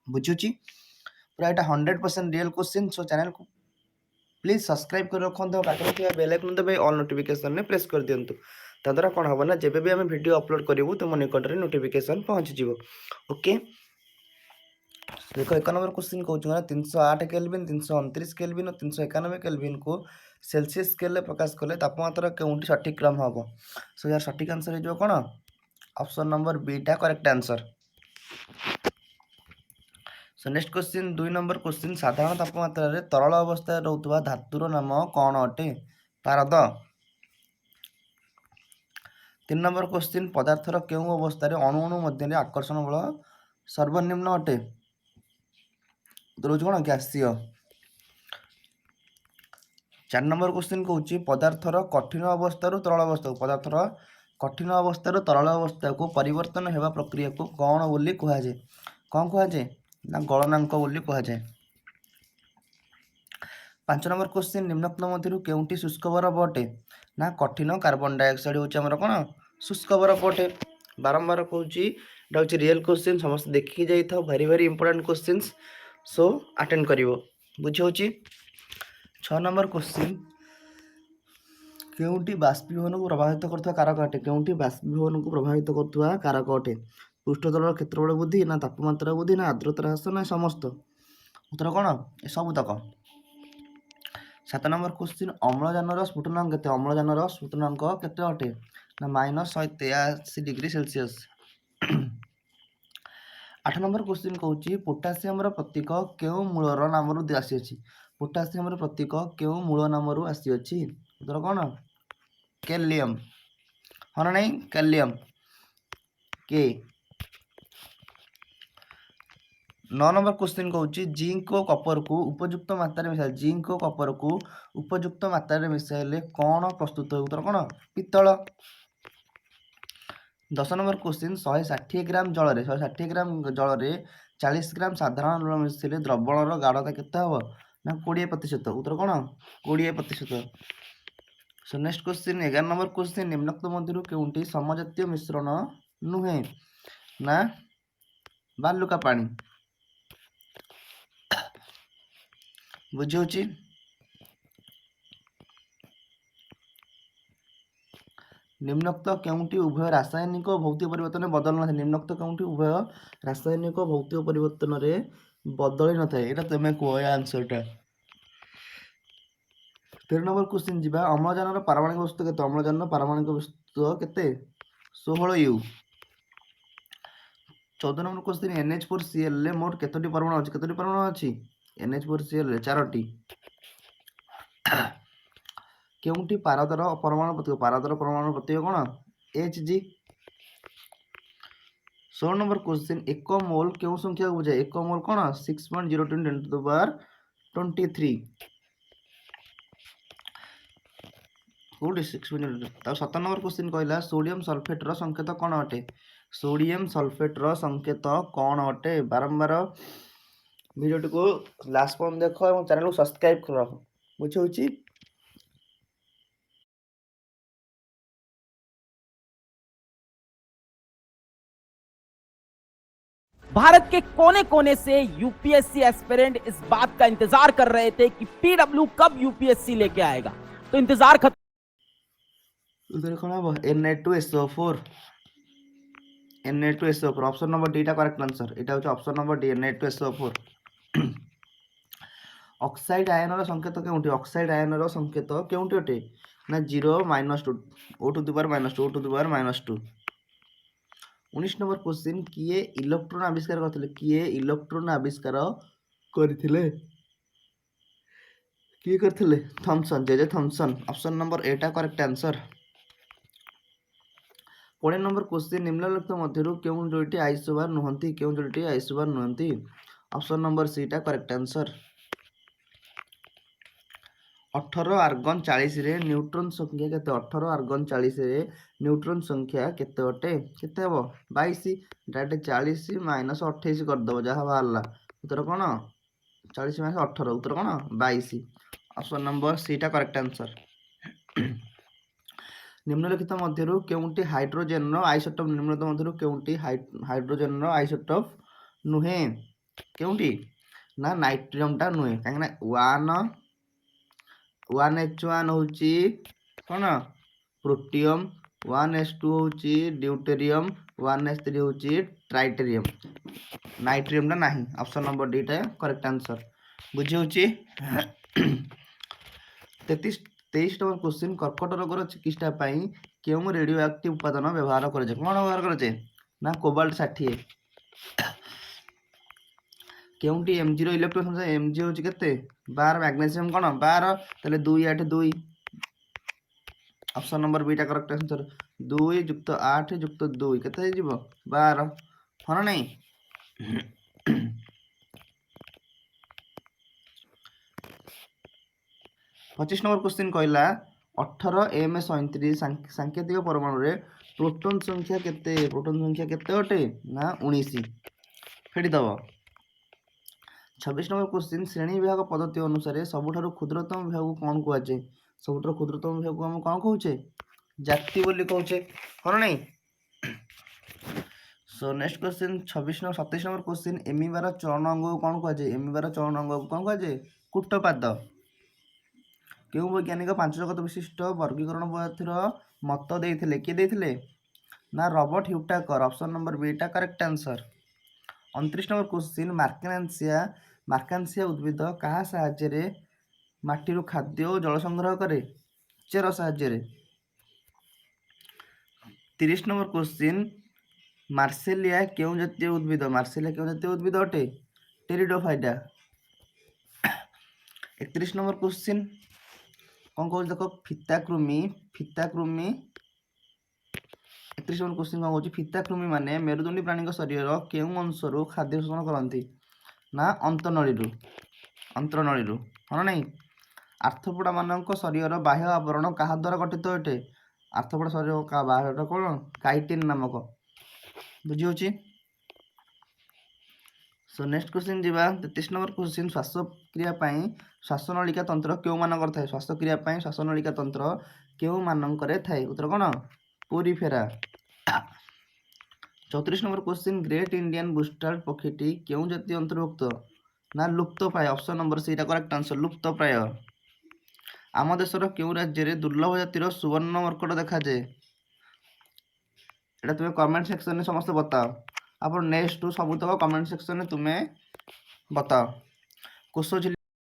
बुझुची पूरा एटा 100% real question. सो channel को please subscribe कर रखते पाखे बेल आइकन दबे ऑल नोटिफिकेशन में प्रेस कर दिंतु ताद्वारा कौन हम ना जब भी आम वीडियो अपलोड करूँ तुम निकट में नोटिफिकेशन पहुँचीज। ओके देख 1 नंबर क्वेश्चन कौन 308 केल्विन 329 केल्विन और 391 केल्विन को सेल्सियस स्केल प्रकाश कले तापमात्रा कौटी सठिक क्रम हम। सो यार सठिक आंसर हो कौन option number beta correct answer. सो नेक्स्ट क्वेश्चन 2 नंबर क्वेश्चन साधारण तापमात्रा रे तरल अवस्था रहउतबा धातुर नाम कौन अटे पारद। 3 नंबर क्वेश्चन पदार्थर केउं अवस्था रे अणु अणु मध्य आकर्षण बल सर्वनिम्न अटे उत्तर कौन गैसीय। 4 नंबर क्वेश्चन कौच पदार्थर कठिन अवस्था तरल अवस्था पदार्थर कठिन अवस्था तरल अवस्था को परिवर्तन होगा प्रक्रिया को कौन बोली कहुए कौन कहुए ना गलनांक बोली कहुए। 5 नंबर क्वेश्चन निम्नोक्त मध्य केउंटी शुष्क बरफ अटे ना कठिन कार्बन डाइऑक्साइड हूँ कौन शुष्क बरफ अटे। बारंबार कहूँ रियल क्वेश्चन समस्त देखिए जाइए वेरी वेरी इंपोर्टेंट क्वेश्चन। सो अटेंड कर बुझे। 6 नंबर क्वेश्चन केउंटी बाष्पीभवन को प्रभावित करथुवा कारक अटे केउंटी बाष्पीभवन को प्रभावित करथुवा कारक अटे पृष्ठतल क्षेत्रफल वृद्धि ना तापमात्रा वृद्धि ना आर्द्रता ह्रास ना समस्त उत्तर कौन सबुतक। 7 नंबर क्वेश्चन अम्लजान स्फुटनांक केते अम्लजान स्फुटनांक केते अटे ना -183 डिग्री सेल्सियस। 8 नंबर क्वेश्चन कहूँ पोटासियम प्रतीक केउं मूलर नाम आसी पोटासियम प्रतीक केउं मूल नाम आसी उत्तर कौन कैलियम हाँ ना नहीं कैलियम के। 9 नंबर क्वेश्चन कहूँ जिंक और कपर को उपयुक्त मात्रा मिसाइल जिंक और कपर को उपयुक्त मात्रा मिसाइले कौन प्रस्तुत हो उत्तर कौन पित्तल। 10 नंबर क्वेश्चन 160 ग्राम जल 160 ग्राम जल 40 ग्राम साधारण लुण मिसले द्रवणर गाढ़ता केते हम ना 20% उत्तर कौन 20%। So next question 11 number question निम्नोक्त मध्य केउंटी समजातीय मिश्रण नुहे ना बालुका पानी बुझे। निम्नोक्त केउंटी उभय रासायनिक और भौतिक परिवर्तन बदल न निम्नोक्त केउंटी उभय रासायनिक और भौतिक परिवर्तन रे बदली न थाए एटा तुम कह आंसरटा। 13 नंबर क्वेश्चन जी अम्लजान पारमाणिक वस्तु केते अम्लजान पारमाणिक वस्तु केते 16U। 14 नंबर क्वेश्चन NH4Cl रे मोट केतोटी परमाणु अछि NH4Cl रे 4टी। केउंटी पारदर परमाणु प्रतीक कौन Hg। 16 नंबर क्वेश्चन 1 मोल केउ संख्या को बुझाए 1 मोल कौन 6.02 × 10⁻23 कौटी 6.02। 17 नंबर क्वेश्चन कहला सोडियम सल्फेट रो संकेत कौन अटे सोडियम सल्फेट रो संकेत कौन अटे। बारंबार वीडियो को लास्ट पॉइंट देखो और चैनल को सब्सक्राइब करो बुझे। भारत के कोने कोने से यूपीएससी एस्पिरेंट इस बात का इंतजार कर रहे थे कि पीडब्ल्यू कब यूपीएससी लेके आएगा, तो इंतजार खत्म। Na2SO4 Na2SO4 option number D correct answer एटा होची option number D Na2SO4। Oxide ion संकेत केउंटी ऑक्साइड आयन संकेत केउंटी अटे ना 0 -2 O⁻² O⁻²। 19 नंबर क्वेश्चन किए इलेक्ट्रॉन आविष्कार करथिले किए इलेक्ट्रॉन आविष्कार करथिले किए करथिले Thomson J Thomson option number एटा करेक्ट आंसर। 20 नंबर क्वेश्चन निम्नलिखित मध्यरु केउं दुईटी आइसोबार नुहंती केउं दुईटी आइसोबार नुहंती ऑप्शन नंबर सी टा करेक्ट आंसर। 18 आर्गन 40 रे न्यूट्रॉन संख्या केते 18 आर्गन 40 रे न्यूट्रॉन संख्या केते अटे केते हबो 22 डायरेक्ट 40 - 28 कर दबो जहा बाहरला उत्तर कोन 40 - 18 उत्तर कोन 22 ऑप्शन नंबर सी टा करेक्ट आंसर। निम्नलिखित मध्यरु केउंटी हाइड्रोजन रो आइसोटोप निम्नलिखित मध्यरु केउंटी हाइड्रोजन रो आइसोटोप नुहे କେଉଁଠି ନା ନାଇଟ୍ରିୟମଟା ନୁହେଁ, କାହିଁକିନା 1H1 ହେଉଛି କ'ଣ ପ୍ରୋଟିୟମ୍, 1S2 ହେଉଛି ଡ୍ୟୁଟେରିୟମ୍, 1S3 ହେଉଛି ଟ୍ରାଇଟେରିୟମ୍। ନାଇଟ୍ରିୟମଟା ନାହିଁ। ଅପସନ୍ ନମ୍ବର ଡିଟା କରେକ୍ଟ ଆନ୍ସର। ବୁଝି ହେଉଛି। 23 নম্বর কোশ্চিନ୍ কর্কଟ ରୋଗର ଚିକିତ୍ସା ପାଇଁ କେଉଁ ରେଡିଓ ଆକ୍ଟିଭ ଉପାଦାନ ବ୍ୟବହାର କରାଯାଏ? କ'ଣ ବ୍ୟବହାର କରାଯାଏ ନା କୋବାଲ୍ଟ 60। କେଉଁଠି Mg ର ଇଲେକ୍ଟ୍ରୋନ ସଂଖ୍ୟା Mg ହେଉଛି କେତେ 12, ମ୍ୟାଗ୍ନେସିୟମ୍ କ'ଣ 12, ତାହେଲେ 2 8 2। ଅପସନ୍ ନମ୍ବର ବିଟା କରେକ୍ଟ ଆନ୍ସର। 2 ଯୁକ୍ତ 8 ଯୁକ୍ତ 2 କେତେ ହେଇଯିବ 12, ହଁ ନା ନାହିଁ? 25 নম্বর কোশ্চিନ୍ କହିଲା 18M37 ସାଙ୍କେତିକ ପରମାଣୁରେ ପ୍ରୋଟନ୍ ସଂଖ୍ୟା କେତେ? ପ୍ରୋଟନ୍ ସଂଖ୍ୟା କେତେ ଅଟେ ନା 19। ଫେଡ଼ିଦେବ। 26 নম্বର କୋଶ୍ଚିନ୍ ଶ୍ରେଣୀ ବିଭାଗ ପଦ୍ଧତି ଅନୁସାରେ ସବୁଠାରୁ କ୍ଷୁଦ୍ରତମ ବିଭାଗକୁ କ'ଣ କୁହାଯାଏ? ସବୁଠାରୁ କ୍ଷୁଦ୍ରତମ ବିଭାଗକୁ ଆମେ କ'ଣ କହୁଛେ? ଜାତି ବୋଲି କହୁଛେ, ହଁ ନା ନାହିଁ? ସୋ ନେକ୍ସଟ କୋଶ୍ଚିନ୍ 27 নম্বର କୋଶ୍ଚିନ୍ ଏମିବାର ଚଳନ ଅଙ୍ଗକୁ କ'ଣ କୁହାଯାଏ? ଏମିବାର ଚଳନ ଅଙ୍ଗକୁ କ'ଣ କୁହାଯାଏ? କୂଟପାଦ। କେଉଁ ବୈଜ୍ଞାନିକ 5 ଜଗତ ବିଶିଷ୍ଟ ବର୍ଗୀକରଣ ପଦ୍ଧତିର ମତ ଦେଇଥିଲେ? କିଏ ଦେଇଥିଲେ ନା ରବର୍ଟ ହ୍ୟୁଟାକର। ଅପସନ୍ ନମ୍ବର ବିଟା କରେକ୍ଟ ଆନ୍ସର। 29 নম্বର କୋଶ୍ଚିନ୍ ମାର୍କାନ୍ସିଆ ଉଦ୍ଭିଦ କାହା ସାହାଯ୍ୟରେ ମାଟିରୁ ଖାଦ୍ୟ ଓ ଜଳ ସଂଗ୍ରହ କରେ? ଚେର ସାହାଯ୍ୟରେ। 30 নম্বର କୋଶ୍ଚିନ୍ ମାର୍ସେଲିଆ କେଉଁ ଜାତୀୟ ଉଦ୍ଭିଦ? ମାର୍ସେଲିଆ କେଉଁ ଜାତୀୟ ଉଦ୍ଭିଦ ଅଟେ? ଟେରିଡୋଫାଇଟା। 31 নম্বର କୋଶ୍ଚିନ୍ କ'ଣ କହୁଛି ଦେଖ ଫିତାକୃମି 31 নম্বର କୋଶ୍ଚିନ୍ କ'ଣ କହୁଛି? ଫିତାକୃମି ମାନେ ମେରୁଦଣ୍ଡୀ ପ୍ରାଣୀଙ୍କ ଶରୀରର କେଉଁ ଅଂଶରୁ ଖାଦ୍ୟ ଶୋଷଣ କରନ୍ତି? ନା ଅନ୍ତନଳୀରୁ, ହଁ ନା ନାହିଁ? ଆର୍ଥ୍ରୋପୋଡା ମାନଙ୍କ ଶରୀରର ବାହ୍ୟ ଆବରଣ କାହା ଦ୍ୱାରା ଗଠିତ ଅଟେ? ଆର୍ଥ୍ରୋପୋଡା ଶରୀର ବାହ୍ୟଟା କ'ଣ? କାଇଟିନ୍ ନାମକ। ବୁଝି ହେଉଛି। ସୋ ନେକ୍ସଟ କୋଶ୍ଚିନ୍ ଯିବା 33 নম্বର କୋଶ୍ଚିନ୍ ଶ୍ୱାସକ୍ରିୟା ପାଇଁ ଶ୍ୱାସନଳିକା ତନ୍ତ୍ର କେଉଁମାନଙ୍କର ଥାଏ? ଶ୍ୱାସକ୍ରିୟା ପାଇଁ ଶ୍ୱାସନଳିକା ତନ୍ତ୍ର କେଉଁମାନଙ୍କରେ ଥାଏ? ଉତ୍ତର କ'ଣ? ପୁରିଫେରା। 34 নম্বର କୋଶ୍ଚିନ୍ ଗ୍ରେଟ୍ ଇଣ୍ଡିଆନ୍ ବୁଷ୍ଟାର୍ଡ ପକ୍ଷୀଟି କେଉଁ ଜାତି ଅନ୍ତର୍ଭୁକ୍ତ? ନା ଲୁପ୍ତପ୍ରାୟ। ଅପସନ୍ ନମ୍ବର ସେଇଟା କରେକ୍ଟ ଆନ୍ସର, ଲୁପ୍ତପ୍ରାୟ। ଆମ ଦେଶର କେଉଁ ରାଜ୍ୟରେ ଦୁର୍ଲଭ ଜାତିର ସୁବର୍ଣ୍ଣ ମର୍କଟ ଦେଖାଯାଏ? ଏଇଟା ତୁମେ କମେଣ୍ଟ ସେକ୍ସନରେ ସମସ୍ତେ ବତାଅ। ଆପଣ ନେକ୍ସଟ ସବୁତକ କମେଣ୍ଟ ସେକ୍ସନରେ ତୁମେ ବତାଅ। କୋଶଝିଲ୍ଲି